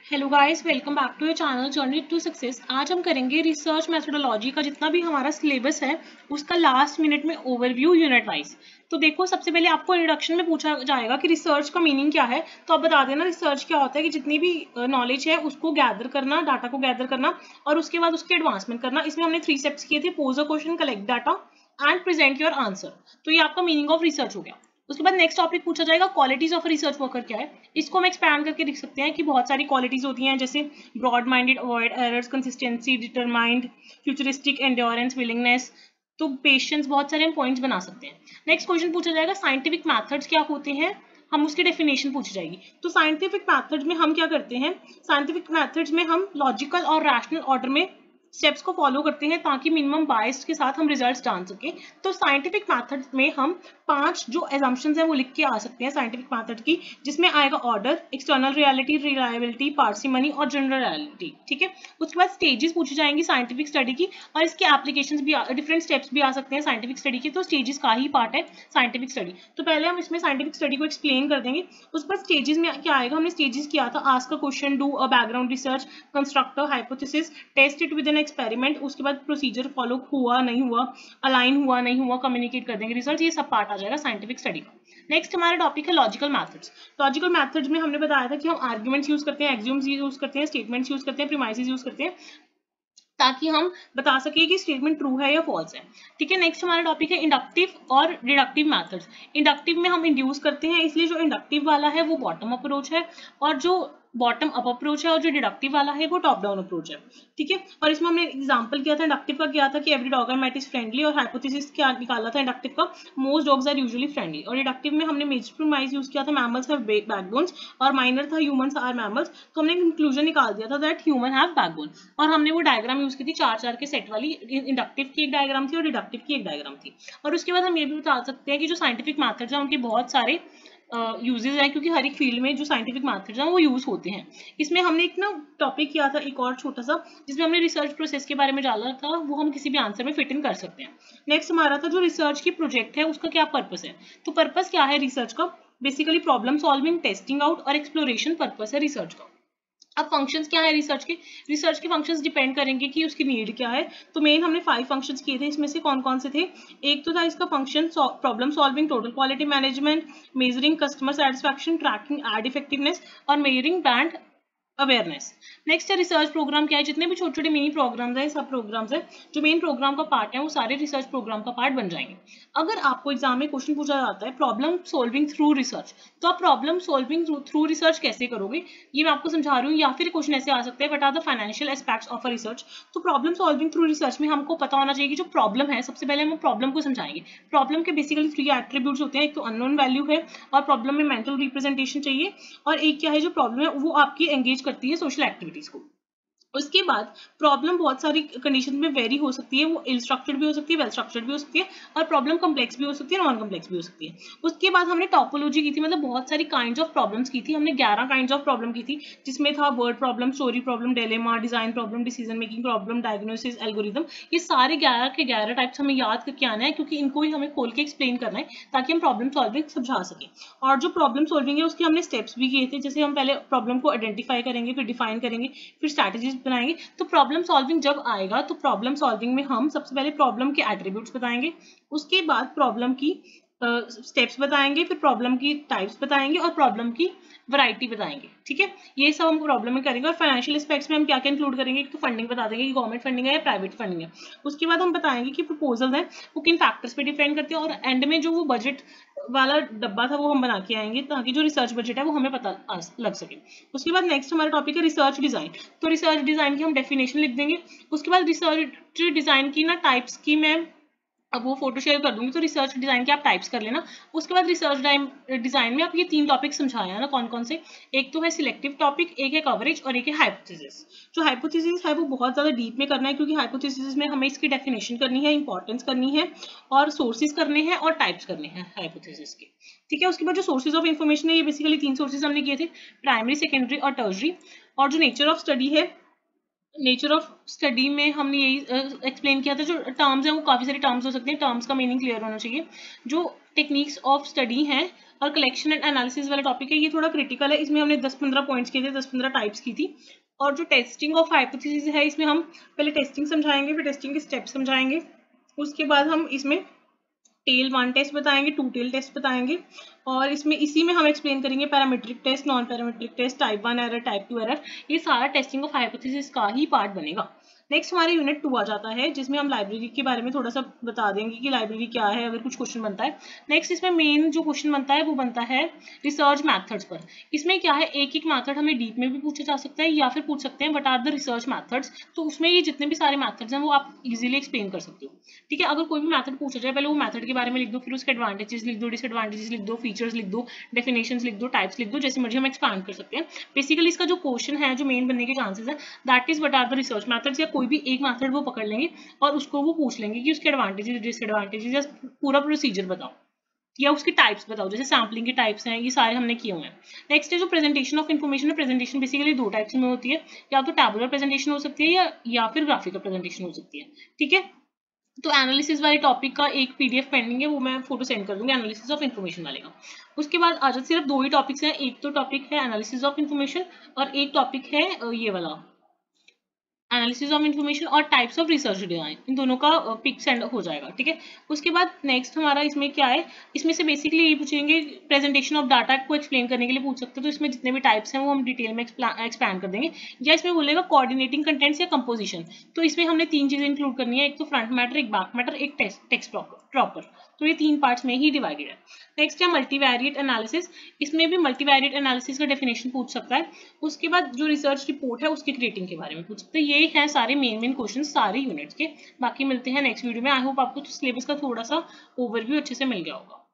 Hello guys, welcome back to your channel journey to success. आज हम करेंगे research methodology का जितना भी हमारा सिलेबस है उसका लास्ट मिनट में ओवरव्यू यूनिट वाइज। तो देखो, सबसे पहले आपको इंट्रोडक्शन में पूछा जाएगा कि रिसर्च का मीनिंग क्या है। तो आप बता देना रिसर्च क्या होता है कि जितनी भी नॉलेज है उसको गैदर करना, डाटा को गैदर करना और उसके बाद उसके एडवांसमेंट करना। इसमें हमने 3 स्टेप्स किए थे: pose a question, collect data and present your answer. तो ये आपका मीनिंग ऑफ रिसर्च हो गया। उसके बाद नेक्स्ट टॉपिक पूछा जाएगा क्वालिटीज ऑफ रिसर्च वर्कर क्या है। इसको हम एक्सपैंड करके लिख सकते हैं कि बहुत सारी क्वालिटीज होती हैं, जैसे broad minded, avoid errors, consistency, determined, futuristic, endurance, willingness. तो पेशेंस, बहुत सारे हम पॉइंट्स बना सकते हैं। नेक्स्ट क्वेश्चन पूछा जाएगा साइंटिफिक मैथड्स क्या होते हैं, हम उसकी डेफिनेशन पूछी जाएगी। तो साइंटिफिक मैथड्स में हम क्या करते हैं, साइंटिफिक मैथड्स में हम लॉजिकल और रैशनल ऑर्डर में स्टेप्स को फॉलो करते हैं ताकि मिनिमम बायस के साथ हम रिजल्ट्स जान सके। तो साइंटिफिक मेथड में हम 5 जो एजम्पशंस हैं वो लिख के आ सकते हैं साइंटिफिक मेथड की, जिसमें आएगा order, external reality, reliability, parsimony और जनरल रियलिटी। ठीक है। उसके बाद स्टेजेस पूछी जाएंगी साइंटिफिक स्टडी की और इसके एप्लीकेशंस भी, डिफरेंट स्टेप्स भी आ सकते हैं साइंटिफिक स्टडी के। तो स्टेजेस का ही पार्ट है साइंटिफिक स्टडी। तो पहले हम इसमें साइंटिफिक स्टडी को एक्सप्लेन कर देंगे। उसके बाद स्टेजेस में क्या आएगा, हमने स्टेजेस किया था: ask a question, do a background research, construct a hypothesis, test it with an experiment. उसके बाद प्रोसीजर फॉलो हुआ नहीं हुआ, अलाइन हुआ नहीं हुआ, कम्युनिकेट कर देंगे रिजल्ट। ये सब पार्ट आ जाएगा साइंटिफिक स्टडी का। नेक्स्ट हमारा टॉपिक है लॉजिकल मैथड्स। लॉजिकल मैथड्स में हमने बताया था कि हम आर्ग्यूमेंट्स यूज करते हैं, एक्सियोम्स यूज करते हैं, स्टेटमेंट्स यूज करते हैं, प्रीमाइसेस यूज करते हैं ताकि हम बता सके कि स्टेटमेंट ट्रू है या फॉल्स है। ठीक है। नेक्स्ट हमारा टॉपिक है इंडक्टिव और डिडक्टिव मेथड्स। इंडक्टिव में हम इंड्यूस करते हैं, इसलिए जो इंडक्टिव वाला है वो बॉटम अप्रोच है और जो बॉटम अप अप्रोच है और जो डिडक्टिव वाला है वो टॉप डाउन अप्रोच है। ठीक है। और इसमें हमने एग्जांपल किया था इंडक्टिव का, किया था कि every dog I met is friendly, और हाइपोथेसिस क्या निकाला था इंडक्टिव का, most dogs are usually friendly. और डिडक्टिव में हमने मेजर प्रीमाइस यूज किया था मैमल्स हैव बैकबोन्स, और माइनर था ह्यूमंस आर मैमल्स। तो हमने कंक्लूजन निकाल दिया था दैट ह्यूमन हैव बैकबोन। और हमने वो डायग्राम यूज की थी 4-4 के सेट वाली, इंडक्टिव की एक डायग्राम थी और डिडक्टिव की एक डायग्राम थी। और उसके बाद हम ये भी बता सकते हैं कि जो साइंटिफिक मैथड्स हैं उनके बहुत सारे यूजेस हैं, क्योंकि हर एक फील्ड में जो साइंटिफिक मैथड्स हैं वो यूज होते हैं। इसमें हमने एक ना टॉपिक किया था एक और छोटा सा, जिसमें हमने रिसर्च प्रोसेस के बारे में डाला था, वो हम किसी भी आंसर में फिट इन कर सकते हैं। नेक्स्ट हमारा था जो रिसर्च की प्रोजेक्ट है उसका क्या पर्पस है। तो पर्पस क्या है रिसर्च का, basically problem solving, testing out और एक्सप्लोरेशन पर्पस है रिसर्च का। अब फंक्शंस क्या है रिसर्च के फंक्शंस डिपेंड करेंगे कि उसकी नीड क्या है। तो मेन हमने 5 फंक्शंस किए थे, इसमें से कौन कौन से थे। एक तो था इसका function problem solving, total quality management, measuring customer satisfaction, tracking ad effectiveness और मेजरिंग ब्रांड अवेयरनेस। नेक्स्ट है रिसर्च प्रोग्राम क्या है। जितने भी छोटे छोटे मिनी प्रोग्राम्स हैं, सब प्रोग्राम्स हैं जो मेन प्रोग्राम का पार्ट है वो सारे रिसर्च प्रोग्राम का पार्ट बन जाएंगे। अगर आपको एग्जाम में क्वेश्चन पूछा जाता है प्रॉब्लम सॉल्विंग थ्रू रिसर्च, तो आप प्रॉब्लम सॉल्विंग थ्रू रिसर्च कैसे करोगे, ये मैं आपको समझा रही हूँ। या फिर क्वेश्चन ऐसे आ सकते हैं, what are the financial aspects of a research. तो प्रॉब्लम सॉल्विंग थ्रू रिसर्च में हमको पता होना चाहिए कि जो प्रॉब्लम है, सबसे पहले हम प्रॉब्लम को समझाएंगे। प्रॉब्लम के बेसिकली 3 एट्रीब्यूट्स होते हैं, एक तो अननोन वैल्यू है और प्रॉब्लम में मेंटल रिप्रेजेंटेशन चाहिए, और एक क्या है जो प्रॉब्लम है वो आपकी एंगेज करती है सोशल एक्टिविटीज को। उसके बाद प्रॉब्लम बहुत सारी कंडीशन में वेरी हो सकती है, वो इल स्ट्रक्चर्ड भी हो सकती है, वेल स्ट्रक्चर्ड भी हो सकती है, और प्रॉब्लम कम्प्लेक्स भी हो सकती है, नॉन कम्प्लेक्स भी हो सकती है। उसके बाद हमने टॉपोलॉजी की थी, मतलब बहुत सारी काइंड्स ऑफ प्रॉब्लम्स की थी। हमने 11 काइंड्स ऑफ प्रॉब्लम की थी, जिसमें था word problem, story problem, dilemma, design problem, decision making problem, diagnosis, algorithm. ये सारे 11 के 11 टाइप्स हमें याद करके आना है, क्योंकि इनको ही हमें खोल के एक्सप्लेन करना है ताकि हम प्रॉब्लम सॉल्विंग समझा सकें। और जो प्रॉब्लम सॉल्विंग है उसके हमने स्टेप्स भी किए थे, जैसे हम पहले प्रॉब्लम को आइडेंटिफाई करेंगे, फिर डिफाइन करेंगे, फिर स्ट्रैटेजीज बनाएंगे। तो प्रॉब्लम सॉल्विंग जब आएगा तो प्रॉब्लम सॉल्विंग में हम सबसे पहले प्रॉब्लम के एट्रीब्यूट्स बताएंगे, उसके बाद प्रॉब्लम की स्टेप्स बताएंगे, फिर प्रॉब्लम की टाइप्स बताएंगे और प्रॉब्लम की वैरायटी बताएंगे। ठीक है। ये सब हम प्रॉब्लम में करेंगे। और फाइनेंशियल एस्पेक्ट्स में हम क्या क्या इंक्लूड करेंगे, तो फंडिंग बता देंगे कि गवर्नमेंट फंडिंग है या प्राइवेट फंडिंग है। उसके बाद हम बताएंगे कि प्रपोजल है वो किन फैक्टर्स पे डिपेंड करते हैं, और एंड में जो वो बजट वाला डब्बा था वो हम बना के आएंगे ताकि जो रिसर्च बजट है वो हमें पता लग सके। उसके बाद नेक्स्ट हमारा टॉपिक है रिसर्च डिजाइन। तो रिसर्च डिजाइन की हम डेफिनेशन लिख देंगे। उसके बाद रिसर्च डिजाइन की ना टाइप्स की मैं अब वो फोटो शेयर कर दूंगी, तो रिसर्च डिजाइन के आप टाइप्स कर लेना। उसके बाद रिसर्च डिजाइन में आप ये 3 टॉपिक समझाया ना, कौन कौन से। एक तो है सिलेक्टिव टॉपिक, एक है कवरेज और एक है हाइपोथेसिस। जो हाइपोथेसिस है वो बहुत ज्यादा डीप में करना है, क्योंकि हाइपोथेसिस में हमें इसकी डेफिनेशन करनी है, इंपॉर्टेंस करनी है और सोर्सेज करने हैं और टाइप्स करने हैं हाइपोथेसिस के। ठीक है। उसके बाद जो सोर्सेज ऑफ इन्फॉर्मेशन है, ये बेसिकली 3 सोर्सेज हमने किए थे, प्राइमरी, सेकेंडरी और टर्शरी। और जो नेचर ऑफ स्टडी है, नेचर ऑफ स्टडी में हमने यही एक्सप्लेन किया था। जो टर्म्स हैं वो काफ़ी सारी टर्म्स हो सकती हैं, टर्म्स का मीनिंग क्लियर होना चाहिए। जो टेक्निक्स ऑफ स्टडी है और कलेक्शन एंड एनालिसिस वाला टॉपिक है, ये थोड़ा क्रिटिकल है, इसमें हमने 10-15 पॉइंट्स किए थे, 10-15 टाइप्स की थी। और जो टेस्टिंग ऑफ हाइपोथेसिस है इसमें हम पहले टेस्टिंग समझाएंगे, फिर टेस्टिंग के स्टेप्स समझाएंगे, उसके बाद हम इसमें टेल 1 टेस्ट बताएंगे, 2 टेल टेस्ट बताएंगे, और इसमें इसी में हम एक्सप्लेन करेंगे parametric test, non parametric test, type 1 error, type 2 error, ये सारा टेस्टिंग ऑफ हाइपोथेसिस का ही पार्ट बनेगा। नेक्स्ट हमारे यूनिट 2 आ जाता है, जिसमें हम लाइब्रेरी के बारे में थोड़ा सा बता देंगे कि लाइब्रेरी क्या है, अगर कुछ क्वेश्चन बनता है। नेक्स्ट इसमें मेन जो क्वेश्चन बनता है वो बनता है रिसर्च मैथड्स पर। इसमें क्या है, एक एक मैथड हमें डीप में भी पूछा जा सकता है या फिर पूछ सकते हैं what are the research methods, तो उसमें ये जितने भी सारे मैथड्स हैं वो आप इजीली एक्सप्लेन कर सकते हो। ठीक है, अगर कोई भी मैथड पूछा जाए पहले वो मैथड के बारे में लिख दो, फिर उसके एडवांटेजेस लिख दो, डिसएडवांटेजेस लिख दो, फीचर्स लिख दो, डेफिनेशंस लिख दो, टाइप्स लिख दो, जैसे मर्जी हम एक्सपांड कर सकते हैं। बेसिकली इसका जो क्वेश्चन है, जो मेन बनने के चांसेस है, that is what are the research methods, या कोई भी एक मैथड वो पकड़ लेंगे और उसको वो पूछ लेंगे कि उसके एडवांटेजेस, डिसएडवांटेजेस या पूरा प्रोसीजर बताओ या उसकी टाइप्स बताओ, जैसे सैम्पलिंग के टाइप्स हैं, ये सारे हमने किए हुए हैं। नेक्स्ट है जो प्रेजेंटेशन ऑफ इन्फॉर्मेशन है, प्रेजेंटेशन बेसिकली 2 टाइप्स में होती है, या तो टैबुलर प्रेजेंटेशन हो सकती है या फिर ग्राफिकल प्रेजेंटेशन हो सकती है। ठीक है, तो एनालिसिस वाले टॉपिक का एक पीडीएफ पेंडिंग है, वो मैं फोटो सेंड कर दूंगी एनालिसिस ऑफ इन्फॉर्मेशन वाले का। उसके बाद आज सिर्फ 2 ही टॉपिक्स हैं, एक तो टॉपिक है एनालिसिस ऑफ इन्फॉर्मेशन और एक टॉपिक है ये वाला एनालिसिस ऑफ इन्फॉर्मेशन और टाइप्स ऑफ रिसर्च डिजाइन, इन दोनों का पिक सेंड हो जाएगा। ठीक है, उसके बाद नेक्स्ट हमारा इसमें क्या है, इसमें से बेसिकली ये पूछेंगे प्रेजेंटेशन ऑफ डाटा को एक्सप्लेन करने के लिए पूछ सकते हैं, तो इसमें जितने भी टाइप्स हैं वो हम डिटेल में एक्सपैंड कर देंगे। या इसमें बोलेगा कोऑर्डिनेटिंग कंटेंट्स या कंपोजिशन, तो इसमें हमने 3 चीजें इंक्लूड करनी है, एक तो फ्रंट मैटर, एक बैक मैटर, एक टेक्स्ट प्रॉपर, तो ये 3 पार्ट्स में ही डिवाइडेड है। नेक्स्ट है मल्टीवैरिएट एनालिसिस, इसमें भी मल्टीवैरिएट एनालिसिस का डेफिनेशन पूछ सकता है। उसके बाद जो रिसर्च रिपोर्ट है उसके क्रिएटिंग के बारे में पूछ सकते हैं। ये है सारे मेन क्वेश्चन सारे यूनिट्स के। बाकी मिलते हैं नेक्स्ट वीडियो में। आई होप आपको सिलेबस का थोड़ा सा ओवरव्यू अच्छे से मिल गया होगा।